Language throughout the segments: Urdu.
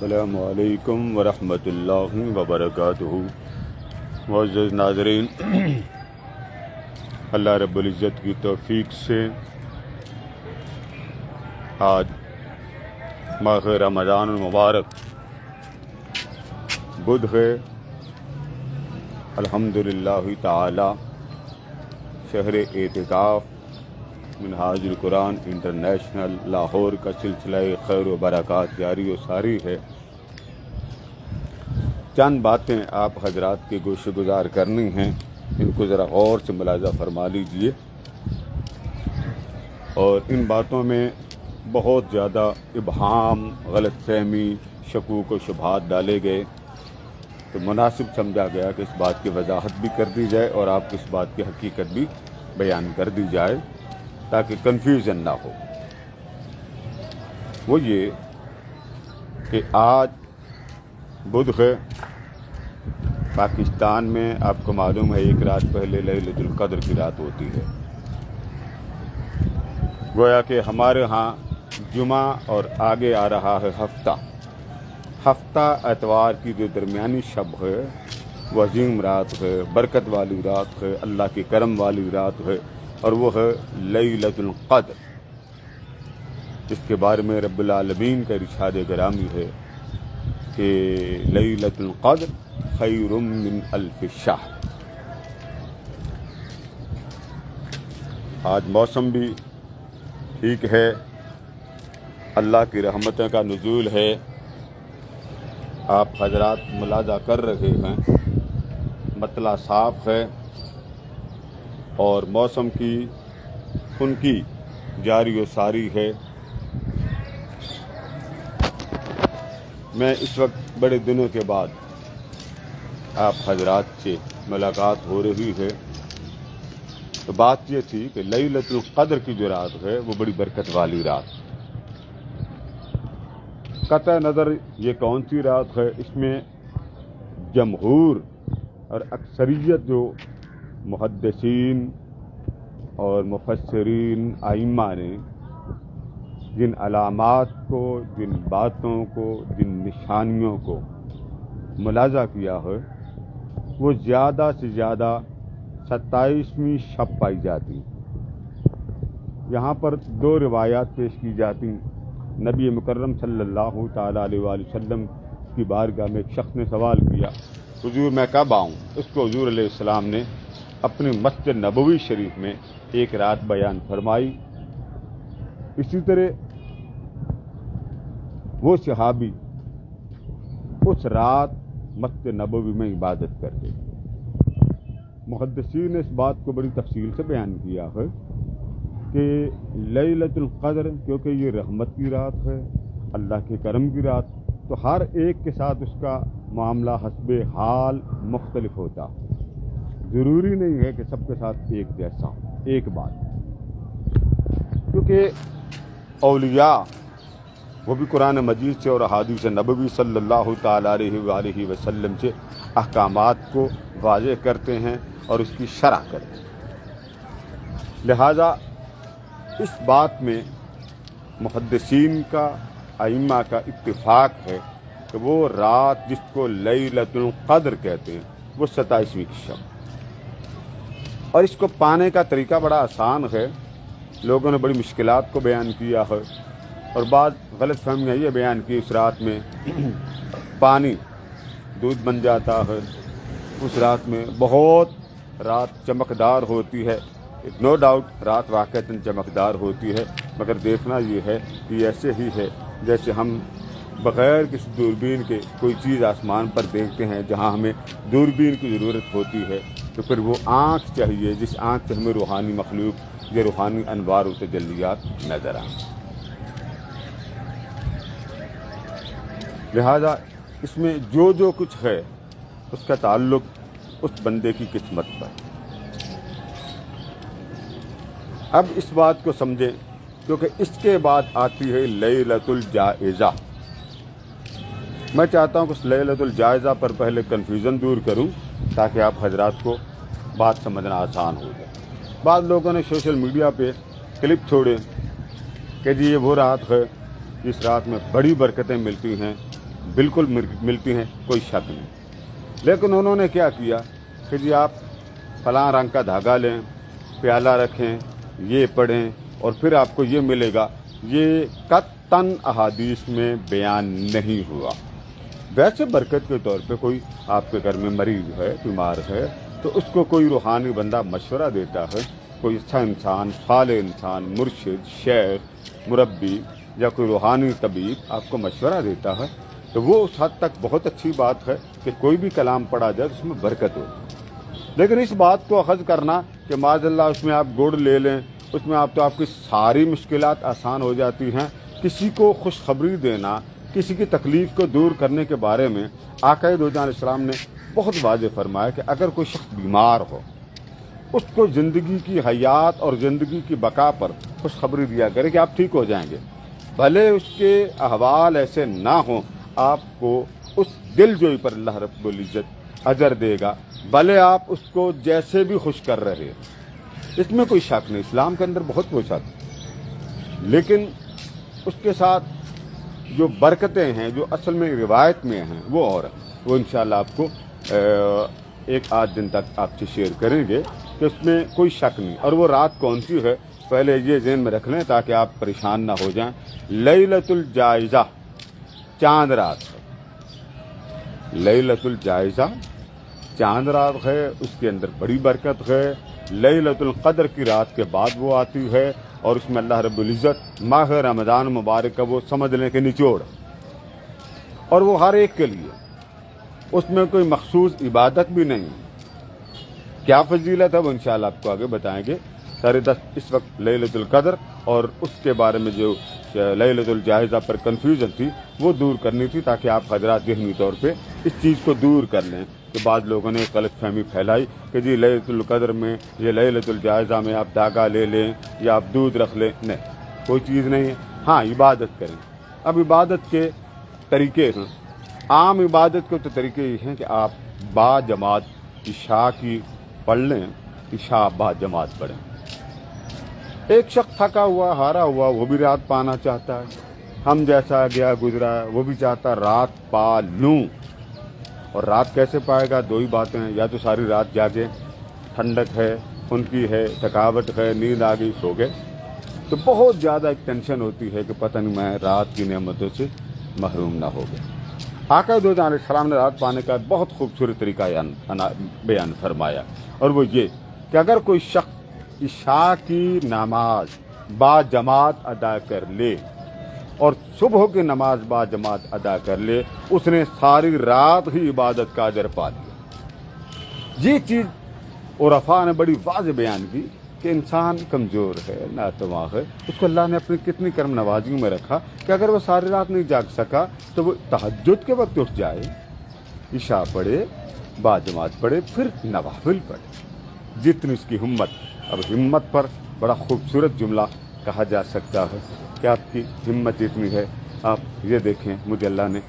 السلام علیکم ورحمۃ اللہ وبرکاتہ۔ معزز ناظرین، اللہ رب العزت کی توفیق سے آج ماہ رمضان المبارک بدھ ہے، الحمدللہ تعالی شہر اعتکاف منہاج القرآن انٹرنیشنل لاہور کا سلسلہ خیر و برکات جاری و ساری ہے۔ چند باتیں آپ حضرات کے گوش گزار کرنی ہیں، ان کو ذرا غور سے ملاحظہ فرما لیجئے۔ اور ان باتوں میں بہت زیادہ ابہام، غلط فہمی، شکوک و شبہات ڈالے گئے، تو مناسب سمجھا گیا کہ اس بات کی وضاحت بھی کر دی جائے اور آپ کو اس بات کی حقیقت بھی بیان کر دی جائے تاکہ کنفیوژن نہ ہو۔ وہ یہ کہ آج بدھ ہے، پاکستان میں آپ کو معلوم ہے ایک رات پہلے لیلۃ القدر کی رات ہوتی ہے۔ گویا کہ ہمارے ہاں جمعہ اور آگے آ رہا ہے ہفتہ اتوار کی جو درمیانی شب ہے وہ عظیم رات ہے، برکت والی رات ہے، اللہ کے کرم والی رات ہے، اور وہ ہے لیلۃ القدر، جس کے بارے میں رب العالمین کا ارشاد گرامی ہے کہ لیلۃ القدر خیر من الف شہر۔ آج موسم بھی ٹھیک ہے، اللہ کی رحمتوں کا نزول ہے، آپ حضرات ملاحظہ کر رہے ہیں، مطلع صاف ہے اور موسم کی خنکی جاری و ساری ہے۔ میں اس وقت بڑے دنوں کے بعد آپ حضرات سے ملاقات ہو رہی ہے، تو بات یہ تھی کہ لیلۃ القدر کی جو رات ہے وہ بڑی برکت والی رات، قطع نظر یہ کون سی رات ہے، اس میں جمہور اور اکثریت جو محدثین اور مفسرین ائمہ نے جن علامات کو، جن باتوں کو، جن نشانیوں کو ملاحظہ کیا ہے، وہ زیادہ سے زیادہ 27ویں شب پائی جاتی۔ یہاں پر دو روایات پیش کی جاتی۔ نبی مکرم صلی اللہ تعالیٰ علیہ وآلہ وسلم کی بارگاہ میں ایک شخص نے سوال کیا، حضور میں کب آؤں؟ اس کو حضور علیہ السلام نے اپنی مسجد نبوی شریف میں ایک رات بیان فرمائی۔ اسی طرح وہ صحابی اس رات مسجد نبوی میں عبادت کرتے۔ محدثین نے اس بات کو بڑی تفصیل سے بیان کیا ہے کہ لیلۃ القدر کیونکہ یہ رحمت کی رات ہے، اللہ کے کرم کی رات، تو ہر ایک کے ساتھ اس کا معاملہ حسب حال مختلف ہوتا، ضروری نہیں ہے کہ سب کے ساتھ ایک جیسا ہو۔ ایک بات، کیونکہ اولیاء وہ بھی قرآن مجید سے اور احادیث نبوی صلی اللہ تعالیٰ علیہ وآلہ وسلم سے احکامات کو واضح کرتے ہیں اور اس کی شرح کرتے ہیں، لہذا اس بات میں محدثین کا، ائمہ کا اتفاق ہے کہ وہ رات جس کو لیلۃ القدر کہتے ہیں وہ 27ویں کی شب، اور اس کو پانے کا طریقہ بڑا آسان ہے۔ لوگوں نے بڑی مشکلات کو بیان کیا ہے اور بعض غلط فہمیاں یہ بیان کی اس رات میں پانی دودھ بن جاتا ہے، اس رات میں بہت رات چمکدار ہوتی ہے۔ نو ڈاؤٹ رات واقعتاً چمکدار ہوتی ہے، مگر دیکھنا یہ ہے کہ ایسے ہی ہے جیسے ہم بغیر کسی دوربین کے کوئی چیز آسمان پر دیکھتے ہیں جہاں ہمیں دوربین کی ضرورت ہوتی ہے، تو پھر وہ آنکھ چاہیے جس آنکھ سے ہمیں روحانی مخلوق یا روحانی انوار و تجلیات نظر آئیں۔ لہذا اس میں جو کچھ ہے اس کا تعلق اس بندے کی قسمت پر۔ اب اس بات کو سمجھیں، کیونکہ اس کے بعد آتی ہے لیلۃ الجائزہ۔ میں چاہتا ہوں کہ اس لیلۃ الجائزہ پر پہلے کنفیوژن دور کروں تاکہ آپ حضرات کو بات سمجھنا آسان ہو جائے۔ بعض لوگوں نے سوشل میڈیا پہ کلپ چھوڑے کہ جی یہ وہ رات ہے جس رات میں بڑی برکتیں ملتی ہیں، بالکل ملتی ہیں، کوئی شک نہیں. لیکن انہوں نے کیا کیا کہ جی آپ فلاں رنگ کا دھاگا لیں، پیالہ رکھیں، یہ پڑھیں اور پھر آپ کو یہ ملے گا. یہ قطعاً احادیث میں بیان نہیں ہوا. ویسے برکت کے طور پہ کوئی آپ کے گھر میں مریض ہے، بیمار ہے، تو اس کو کوئی روحانی بندہ مشورہ دیتا ہے، کوئی اچھا انسان، صالح انسان، مرشد، شیخ، مربی یا کوئی روحانی طبیب آپ کو مشورہ دیتا ہے، تو وہ اس حد تک بہت اچھی بات ہے کہ کوئی بھی کلام پڑھا جائے تو اس میں برکت ہو. لیکن اس بات کو اخذ کرنا کہ معاذ اللہ اس میں آپ گڑ لے لیں، اس میں آپ کی ساری مشکلات آسان ہو جاتی ہیں. کسی کو خوشخبری دینا، کسی کی تکلیف کو دور کرنے کے بارے میں آقا دو جہاں علیہ السلام نے بہت واضح فرمایا کہ اگر کوئی شخص بیمار ہو، اس کو زندگی کی حیات اور زندگی کی بقا پر خوشخبری دیا کرے کہ آپ ٹھیک ہو جائیں گے. بھلے اس کے احوال ایسے نہ ہوں، آپ کو اس دل جوئی پر اللہ رب العزت اجر دے گا، بھلے آپ اس کو جیسے بھی خوش کر رہے ہیں. اس میں کوئی شک نہیں، اسلام کے اندر بہت کچھ ہے. لیکن اس کے ساتھ جو برکتیں ہیں جو اصل میں روایت میں ہیں وہ اور ہیں، وہ انشاءاللہ آپ کو ایک آدھ دن تک آپ سے شیئر کریں گے کہ اس میں کوئی شک نہیں. اور وہ رات کون سی ہے پہلے یہ ذہن میں رکھ لیں تاکہ آپ پریشان نہ ہو جائیں. لیلۃ الجائزہ، چاند رات ہے. لیلۃ الجائزہ چاند رات ہے، اس کے اندر بڑی برکت ہے. لیلۃ القدر کی رات کے بعد وہ آتی ہے اور اس میں اللہ رب العزت ماہ رمضان مبارک کا وہ سمجھ لیں کہ نچوڑ، اور وہ ہر ایک کے لیے. اس میں کوئی مخصوص عبادت بھی نہیں. کیا فضیلت ہے وہ انشاءاللہ آپ کو آگے بتائیں گے. 10:30 اس وقت لیلۃ القدر اور اس کے بارے میں جو لیلۃ الجائزہ پر کنفیوژن تھی وہ دور کرنی تھی تاکہ آپ حضرات ذہنی طور پہ اس چیز کو دور کر لیں کہ بعض لوگوں نے غلط فہمی پھیلائی کہ جی لیلۃ القدر میں یہ لیلۃ الجائزہ میں آپ داغا لے لیں یا آپ دودھ رکھ لیں. نہیں، کوئی چیز نہیں ہے. ہاں عبادت کریں. اب عبادت کے طریقے ہیں. عام عبادت کے تو طریقے یہ ہیں کہ آپ با جماعت عشاء کی پڑھ لیں، عشاء با جماعت پڑھیں. ایک شخص تھکا ہوا، ہارا ہوا، وہ بھی رات پانا چاہتا ہے. ہم جیسا گیا گزرا وہ بھی چاہتا رات پا لوں. اور رات کیسے پائے گا؟ دو ہی باتیں ہیں، یا تو ساری رات جاگے، ٹھنڈک ہے، ان کی ہے، تھکاوٹ ہے، نیند آ گئی، سو گئے، تو بہت زیادہ ایک ٹینشن ہوتی ہے کہ پتہ نہیں میں رات کی نعمتوں سے محروم نہ ہو گیا. آقا دو جہاں علیہ السلام نے رات پانے کا بہت خوبصورت طریقہ بیان فرمایا، اور وہ یہ کہ اگر کوئی شخص عشاء کی نماز با جماعت ادا کر لے اور صبح کی نماز با جماعت ادا کر لے، اس نے ساری رات ہی عبادت کا اجر پا لیا. یہ چیز عرفاء نے بڑی واضح بیان کی کہ انسان کمزور ہے، ناتواں ہے، اس کو اللہ نے اپنی کتنی کرم نوازیوں میں رکھا کہ اگر وہ ساری رات نہیں جاگ سکا تو وہ تہجد کے وقت اٹھ جائے، عشاء پڑھے، با جماعت پڑھے، پھر نوافل پڑھے، جتنی اس کی ہمت. اب ہمت پر بڑا خوبصورت جملہ کہا جا سکتا ہے کہ آپ کی ہمت جتنی ہے. آپ یہ دیکھیں، مجھے اللہ نے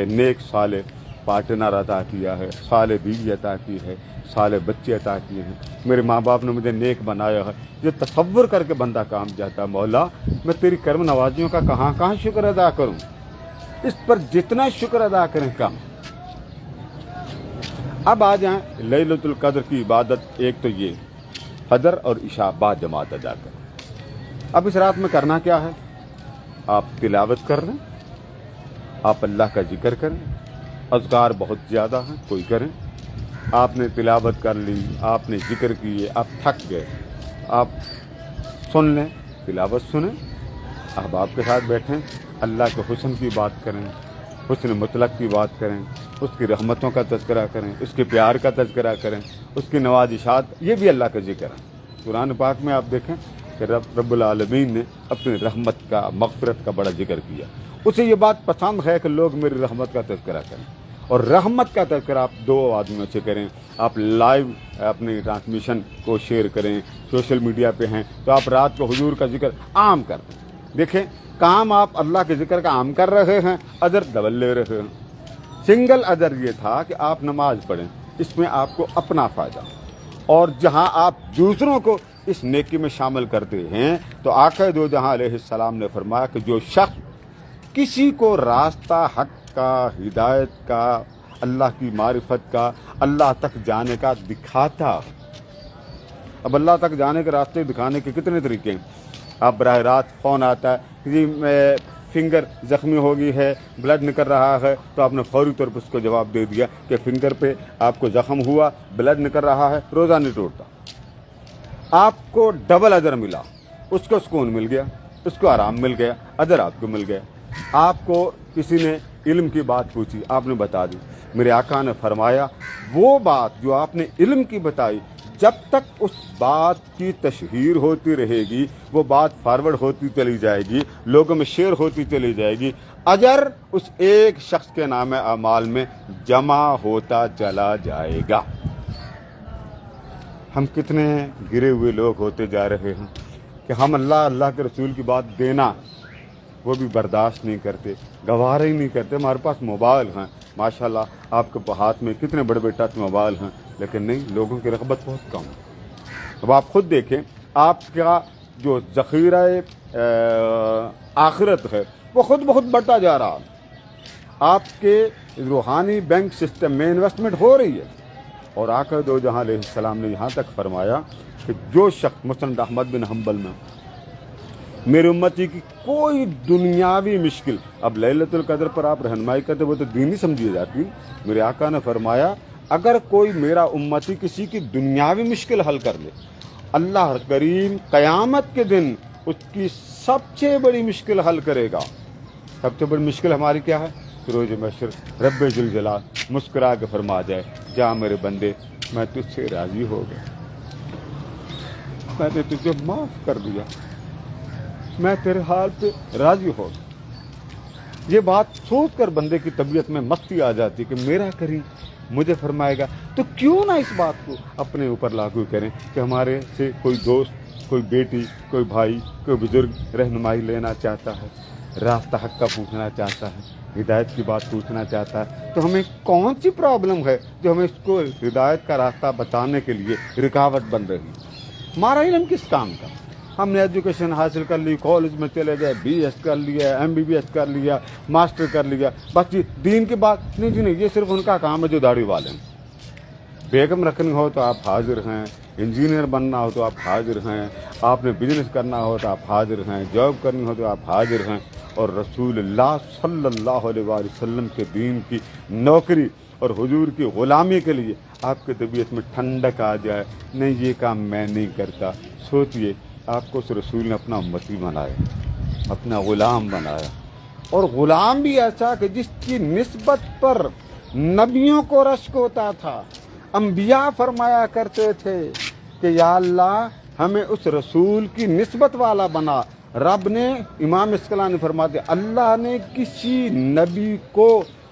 نیک صالح پارٹنر عطا کیا ہے، صالح بیوی عطا کی ہے، صالح بچے عطا کیے ہیں. میرے ماں باپ نے مجھے نیک بنایا ہے. یہ تصور کر کے بندہ کام جاتا ہے، مولا میں تیری کرم نوازیوں کا کہاں شکر ادا کروں. اس پر جتنا شکر ادا کریں کم. اب آ جائیں لیلۃ القدر کی عبادت. ایک تو یہ قدر اور عشاء با جماعت ادا کریں. اب اس رات میں کرنا کیا ہے؟ آپ تلاوت کر لیں، آپ اللہ کا ذکر کریں. اذکار بہت زیادہ ہیں، کوئی کریں. آپ نے تلاوت کر لی، آپ نے ذکر کیے، آپ تھک گئے، آپ سن لیں، تلاوت سنیں، احباب کے ساتھ بیٹھیں، اللہ کے حسن کی بات کریں، حسن مطلق کی بات کریں، اس کی رحمتوں کا تذکرہ کریں، اس کے پیار کا تذکرہ کریں، اس کی نوازشات. یہ بھی اللہ کا ذکر ہے. قرآن پاک میں آپ دیکھیں کہ رب العالمین نے اپنی رحمت کا، مغفرت کا بڑا ذکر کیا. اسے یہ بات پسند ہے کہ لوگ میری رحمت کا تذکرہ کریں. اور رحمت کا تذکرہ آپ دو آدمیوں سے کریں. آپ لائیو اپنی ٹرانسمیشن کو شیئر کریں، سوشل میڈیا پہ ہیں تو آپ رات کو حضور کا ذکر عام کر دیں. دیکھیں کام آپ اللہ کے ذکر کا عام کر رہے ہیں، اجر ڈبل لے رہے ہیں. سنگل اجر یہ تھا کہ آپ نماز پڑھیں، اس میں آپ کو اپنا فائدہ، اور جہاں آپ دوسروں کو اس نیکی میں شامل کرتے ہیں تو آقا دو جہاں علیہ السلام نے فرمایا کہ جو شخص کسی کو راستہ حق کا، ہدایت کا، اللہ کی معرفت کا، اللہ تک جانے کا دکھاتا۔ اب اللہ تک جانے کے راستے دکھانے کے کتنے طریقے ہیں؟ آپ براہ راست فون آتا ہے جی فنگر زخمی ہو گئی ہے، بلڈ نکل رہا ہے، تو آپ نے فوری طور پر اس کو جواب دے دیا کہ فنگر پہ آپ کو زخم ہوا، بلڈ نکل رہا ہے، روزہ نہیں ٹوٹتا۔ آپ کو ڈبل اجر ملا، اس کو سکون مل گیا، اس کو آرام مل گیا، اجر آپ کو مل گیا۔ آپ کو کسی نے علم کی بات پوچھی، آپ نے بتا دی، میرے آقا نے فرمایا وہ بات جو آپ نے علم کی بتائی، جب تک اس بات کی تشہیر ہوتی رہے گی، وہ بات فارورڈ ہوتی چلی جائے گی، لوگوں میں شیئر ہوتی چلی جائے گی، اجر اس ایک شخص کے نام اعمال میں جمع ہوتا چلا جائے گا۔ ہم کتنے گرے ہوئے لوگ ہوتے جا رہے ہیں کہ ہم اللہ کے رسول کی بات دینا وہ بھی برداشت نہیں کرتے، گوارا ہی نہیں کرتے۔ ہمارے پاس موبائل ہیں ماشاءاللہ، آپ کے ہاتھ میں کتنے بڑے بڑے ٹچ موبائل ہیں، لیکن نہیں، لوگوں کی رغبت بہت کم ہے۔ اب آپ خود دیکھیں، آپ کا جو ذخیرہ آخرت ہے وہ خود بہت بڑھتا جا رہا ہے۔ آپ کے روحانی بینک سسٹم میں انویسٹمنٹ ہو رہی ہے، اور آقا دو جہاں علیہ السلام نے یہاں تک فرمایا کہ جو شخص مسند احمد بن حنبل میں میری امتی کی کوئی دنیاوی مشکل، اب لیلۃ القدر پر آپ رہنمائی کرتے وہ تو دینی سمجھی جاتی، میرے آقا نے فرمایا اگر کوئی میرا امتی کسی کی دنیاوی مشکل حل کر لے، اللہ کریم قیامت کے دن اس کی سب سے بڑی مشکل حل کرے گا۔ سب سے بڑی مشکل ہماری کیا ہے؟ روز محشر رب ذوالجلال مسکرا کے فرما جائے جا میرے بندے میں تجھ سے راضی ہو گیا، میں نے تجھے معاف کر دیا، میں تیرے حال پہ راضی ہو گیا۔ یہ بات سوچ کر بندے کی طبیعت میں مستی آ جاتی کہ میرا کریم مجھے فرمائے گا، تو کیوں نہ اس بات کو اپنے اوپر لاگو کریں کہ ہمارے سے کوئی دوست، کوئی بیٹی، کوئی بھائی، کوئی بزرگ رہنمائی لینا چاہتا ہے، راستہ حق کا پوچھنا چاہتا ہے، ہدایت کی بات پوچھنا چاہتا ہے، تو ہمیں کون سی پرابلم ہے جو ہمیں اس کو ہدایت کا راستہ بتانے کے لیے رکاوٹ بن رہی ہے؟ ہمارا علم کس کام کا؟ ہم نے ایجوکیشن حاصل کر لی، کالج میں چلے گئے، بی ایس کر لیا، ایم بی بی ایس کر لیا، ماسٹر کر لیا، بس دین کی بات نہیں جی نہیں، یہ صرف ان کا کام ہے جو داڑھی والے ہیں۔ بیگم رکھنی ہو تو آپ حاضر ہیں، انجینئر بننا ہو تو آپ حاضر ہیں، آپ نے بزنس کرنا ہو تو آپ حاضر ہیں، جاب کرنی ہو تو آپ حاضر ہیں، اور رسول اللہ صلی اللہ علیہ وآلہ وسلم کے دین کی نوکری اور حضور کی غلامی کے لیے آپ کے طبیعت میں ٹھنڈک آ جائے، نہیں یہ کام میں نہیں کرتا۔ سوچئے آپ کو اس رسول نے اپنا امتی بنایا، اپنا غلام بنایا، اور غلام بھی ایسا کہ جس کی نسبت پر نبیوں کو رشک ہوتا تھا۔ انبیاء فرمایا کرتے تھے کہ یا اللہ ہمیں اس رسول کی نسبت والا بنا۔ رب نے، امام اسقلانی فرماتے اللہ نے کسی نبی کو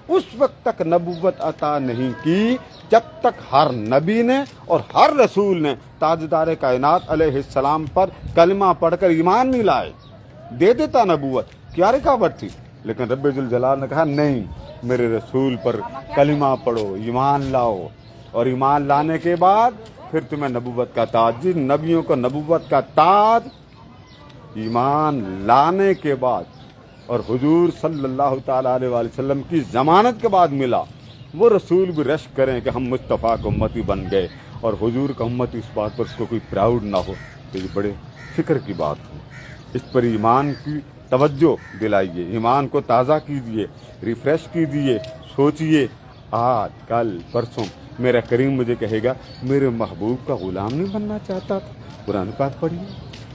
اس وقت تک نبوت عطا نہیں کی جب تک ہر نبی نے اور ہر رسول نے تاجدار کائنات علیہ السلام پر کلمہ پڑھ کر ایمان نہیں لائے۔ دے دیتا نبوت، کیا رکاوٹ تھی؟ لیکن رب ذوالجلال نے کہا نہیں، میرے رسول پر کلمہ پڑھو، ایمان لاؤ، اور ایمان لانے کے بعد پھر تمہیں نبوت کا تاج۔ جن نبیوں کو نبوت کا تاج ایمان لانے کے بعد اور حضور صلی اللہ تعالیٰ علیہ وآلہ وسلم کی ضمانت کے بعد ملا، وہ رسول بھی رشک کریں کہ ہم مصطفیٰ کو امتی بن گئے، اور حضور کا امتی اس بات پر اس کو کوئی پراؤڈ نہ ہو، تو یہ بڑے فکر کی بات ہو۔ اس پر ایمان کی توجہ دلائیے، ایمان کو تازہ کیجیے، ریفریش کیجیے، سوچئے آج کل پرسوں میرا کریم مجھے کہے گا میرے محبوب کا غلام نہیں بننا چاہتا تھا؟ قرآن پاک پڑھیے،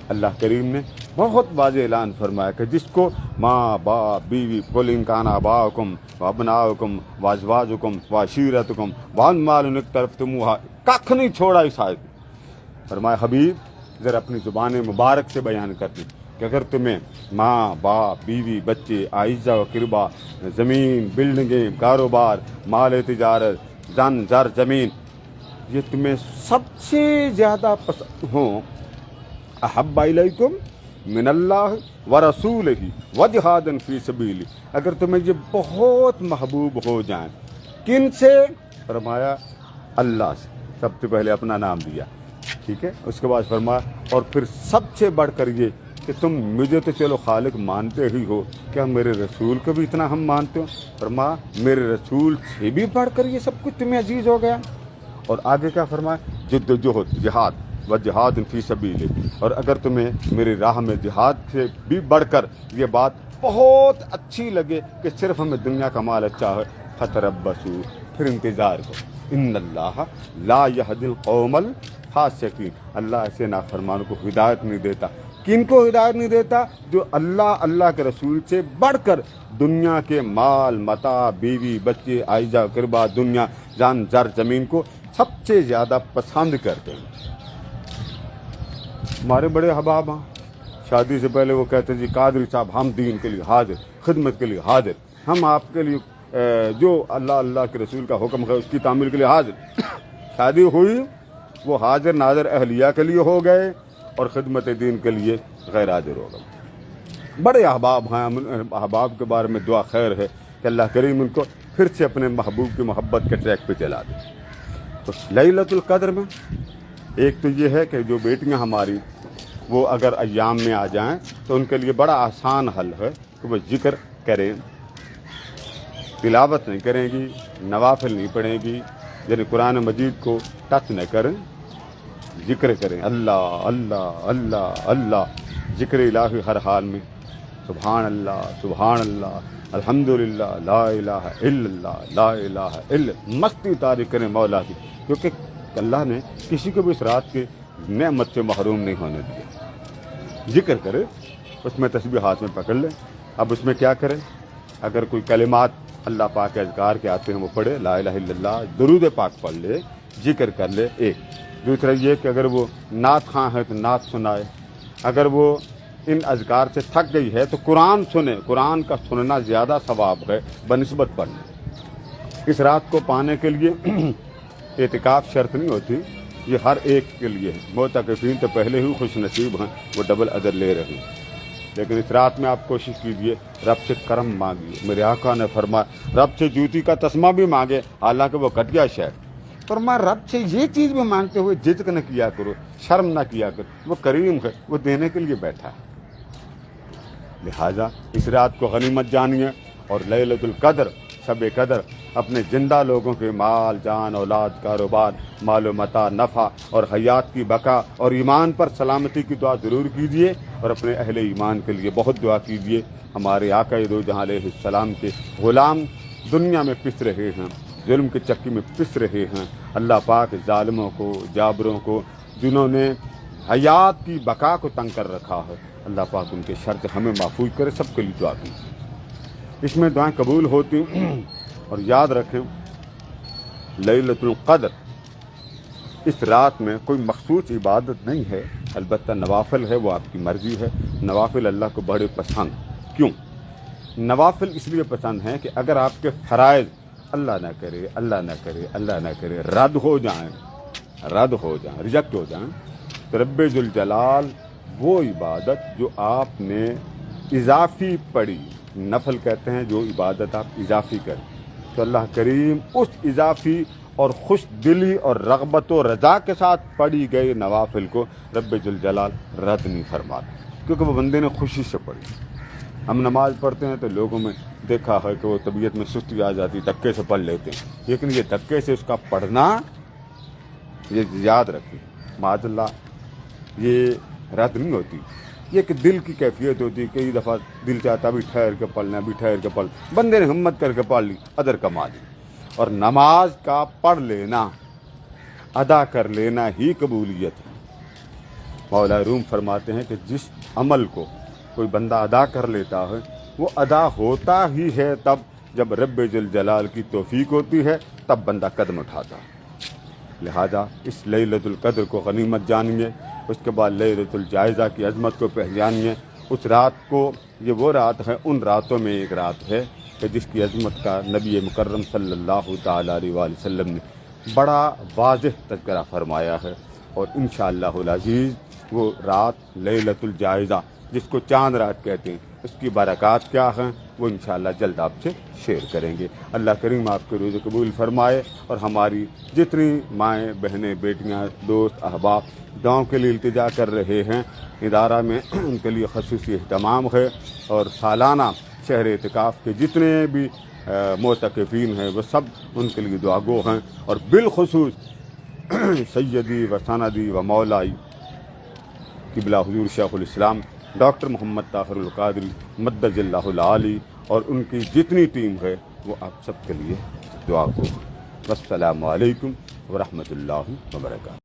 اللہ کریم نے بہت واضح اعلان فرمایا کہ جس کو ماں باپ بیوی قل ان کان آباؤکم وابناؤکم وازواجکم وعشیرتکم واموال اقترفتموہا، ککھ نہیں چھوڑا اس آیت میں۔ فرمایا حبیب ذرا اپنی زبان مبارک سے بیان کر دی کہ اگر تمہیں ماں باپ بیوی بچے اعزہ و قربا، زمین، بلڈنگیں، کاروبار، مال تجارت، زن زر زمین، یہ تمہیں سب سے زیادہ پسند ہوں، احب الیکم من اللہ ورسولہ وجہاد فی سبیلہ، اگر تمہیں یہ بہت محبوب ہو جائیں، کن سے؟ فرمایا اللہ سے، سب سے پہلے اپنا نام دیا، ٹھیک ہے، اس کے بعد فرمایا اور پھر سب سے بڑھ کر یہ کہ تم مجھے تو چلو خالق مانتے ہی ہو، کیا میرے رسول کو بھی اتنا ہم مانتے ہو؟ فرمایا میرے رسول سے بھی بڑھ کر یہ سب کچھ تمہیں عزیز ہو گیا۔ اور آگے کیا فرمایا؟ جد و جہد، جہاد و جہاد فی سبیل، اور اگر تمہیں میری راہ میں جہاد سے بھی بڑھ کر یہ بات بہت اچھی لگے کہ صرف ہمیں دنیا کا مال اچھا ہے، فتربصوا، پھر انتظار کرو، ان اللہ لا یہدی القوم الفاسقین، اللہ ایسے نافرمانوں کو ہدایت نہیں دیتا۔ کن کو ہدایت نہیں دیتا؟ جو اللہ کے رسول سے بڑھ کر دنیا کے مال متاع، بیوی بچے، عائزہ قربا، دنیا جان زر زمین کو سب سے زیادہ پسند کرتے ہیں۔ ہمارے بڑے احباب ہیں، شادی سے پہلے وہ کہتے ہیں جی قادری صاحب ہم دین کے لیے حاضر، خدمت کے لیے حاضر، ہم آپ کے لیے جو اللہ کے رسول کا حکم ہے اس کی تعمیل کے لیے حاضر۔ شادی ہوئی، وہ حاضر ناظر اہلیہ کے لیے ہو گئے اور خدمت دین کے لیے غیر حاضر ہو گئے۔ بڑے احباب ہیں، احباب کے بارے میں دعا خیر ہے کہ اللہ کریم ان کو پھر سے اپنے محبوب کی محبت کے ٹریک پہ چلا دے۔ تو لیلۃ القدر میں ایک تو یہ ہے کہ جو بیٹیاں ہماری وہ اگر ایام میں آ جائیں تو ان کے لیے بڑا آسان حل ہے کہ وہ ذکر کریں، تلاوت نہیں کریں گی، نوافل نہیں پڑھیں گی، یعنی قرآن مجید کو ٹچ نہ کریں، ذکر کریں، اللہ اللہ اللہ اللہ، ذکر الہی ہر حال میں، سبحان اللہ الحمدللہ لا الہ الا اللہ لا الہ الا، مستی طاری کریں مولا کی، کیونکہ اللہ نے کسی کو بھی اس رات کی نعمت سے محروم نہیں ہونے دیا۔ ذکر کرے، اس میں تسبیح ہاتھ میں پکڑ لیں۔ اب اس میں کیا کریں؟ اگر کوئی کلمات اللہ پاک کے اذکار کے آتے ہیں وہ پڑھے، لا الہ الا اللہ، درود پاک پڑھ لے، ذکر کر لے، ایک۔ دوسرا یہ کہ اگر وہ نعت خواں ہے تو نعت سنائے، اگر وہ ان اذکار سے تھک گئی ہے تو قرآن سنے، قرآن کا سننا زیادہ ثواب ہے بنسبت پڑھنے۔ اس رات کو پانے کے لیے اعتکاف شرط نہیں ہوتی، یہ ہر ایک کے لیے ہے۔ معتکفین تو پہلے ہی خوش نصیب ہیں، وہ ڈبل اجر لے رہے ہیں، لیکن اس رات میں آپ کوشش کیجئے رب سے کرم مانگیے۔ میرے آقا نے فرمایا رب سے جوتی کا تسمہ بھی مانگے، حالانکہ وہ گھٹیا شے، فرمایا رب سے یہ چیز بھی مانگتے ہوئے جھجک نہ کیا کرو، شرم نہ کیا کرو، وہ کریم ہے، وہ دینے کے لیے بیٹھا ہے۔ لہٰذا اس رات کو غنیمت جانیے، اور لیلۃ القدر، شب قدر، اپنے زندہ لوگوں کے مال جان اولاد کاروبار مال و متاع نفع اور حیات کی بقا اور ایمان پر سلامتی کی دعا ضرور کیجیے، اور اپنے اہل ایمان کے لیے بہت دعا کیجیے۔ ہمارے آقا دو جہاں علیہ السلام کے غلام دنیا میں پس رہے ہیں، ظلم کی چکی میں پس رہے ہیں، اللہ پاک ظالموں کو، جابروں کو، جنہوں نے حیات کی بقا کو تنگ کر رکھا ہے، اللہ پاک ان کے شر سے ہمیں محفوظ کرے، سب کے لیے دعا کیجیے۔ اس میں دعائیں قبول ہوتی ہیں، اور یاد رکھیں لیلۃ القدر اس رات میں کوئی مخصوص عبادت نہیں ہے، البتہ نوافل ہے، وہ آپ کی مرضی ہے۔ نوافل اللہ کو بڑے پسند۔ کیوں نوافل؟ اس لیے پسند ہیں کہ اگر آپ کے فرائض اللہ نہ کرے رد ہو جائیں، ریجیکٹ ہو جائیں، تو رب ذوالجلال وہ عبادت جو آپ نے اضافی پڑھی، نفل کہتے ہیں جو عبادت آپ اضافی کریں، تو اللہ کریم اس اضافی اور خوش دلی اور رغبت و رضا کے ساتھ پڑھی گئی نوافل کو رب ذوالجلال رد نہیں فرماتا، کیونکہ وہ بندے نے خوشی سے پڑھی۔ ہم نماز پڑھتے ہیں تو لوگوں میں دیکھا ہے کہ وہ طبیعت میں سستی آ جاتی، دھکے سے پڑھ لیتے ہیں، لیکن یہ دھکے سے اس کا پڑھنا، یہ یاد رکھیں معاذ اللہ، یہ رد نہیں ہوتی، یہ کہ دل کی کیفیت ہوتی ہے۔ کئی دفعہ دل چاہتا بھی ٹھہر کے پڑھنا، بھی ٹھہر کے پڑھ، بندے نے ہمت کر کے پڑھ لی، ادر کما لی۔ اور نماز کا پڑھ لینا، ادا کر لینا ہی قبولیت ہے۔ مولا روم فرماتے ہیں کہ جس عمل کو کوئی بندہ ادا کر لیتا ہے وہ ادا ہوتا ہی ہے تب جب رب ذوالجلال کی توفیق ہوتی ہے، تب بندہ قدم اٹھاتا ہے۔ لہذا اس لیلۃ القدر کو غنیمت جانیے، اس کے بعد لیلۃ الجائزہ کی عظمت کو پہچانیے۔ اس رات کو، یہ وہ رات ہے، ان راتوں میں ایک رات ہے کہ جس کی عظمت کا نبی مکرم صلی اللہ تعالیٰ علیہ وآلہ وسلم نے بڑا واضح تذکرہ فرمایا ہے، اور انشاءاللہ العزیز وہ رات لیلۃ الجائزہ، جس کو چاند رات کہتے ہیں، اس کی برکات کیا ہیں وہ انشاءاللہ جلد آپ سے شیئر کریں گے۔ اللہ کریم آپ کے روزے قبول فرمائے اور ہماری جتنی مائیں بہنیں بیٹیاں دوست احباب دعاؤں کے لیے التجا کر رہے ہیں ادارہ میں ان کے لیے خصوصی اہتمام ہے، اور سالانہ شہر اعتکاف کے جتنے بھی معتکفین ہیں وہ سب ان کے لیے دعا گو ہیں، اور بالخصوص سیدی و سندی و مولائی قبلہ حضور شیخ الاسلام ڈاکٹر محمد طاہر القادری مدد اللہ العالی اور ان کی جتنی ٹیم ہے وہ آپ سب کے لیے دعا گو۔ والسلام علیکم ورحمۃ اللہ وبرکاتہ۔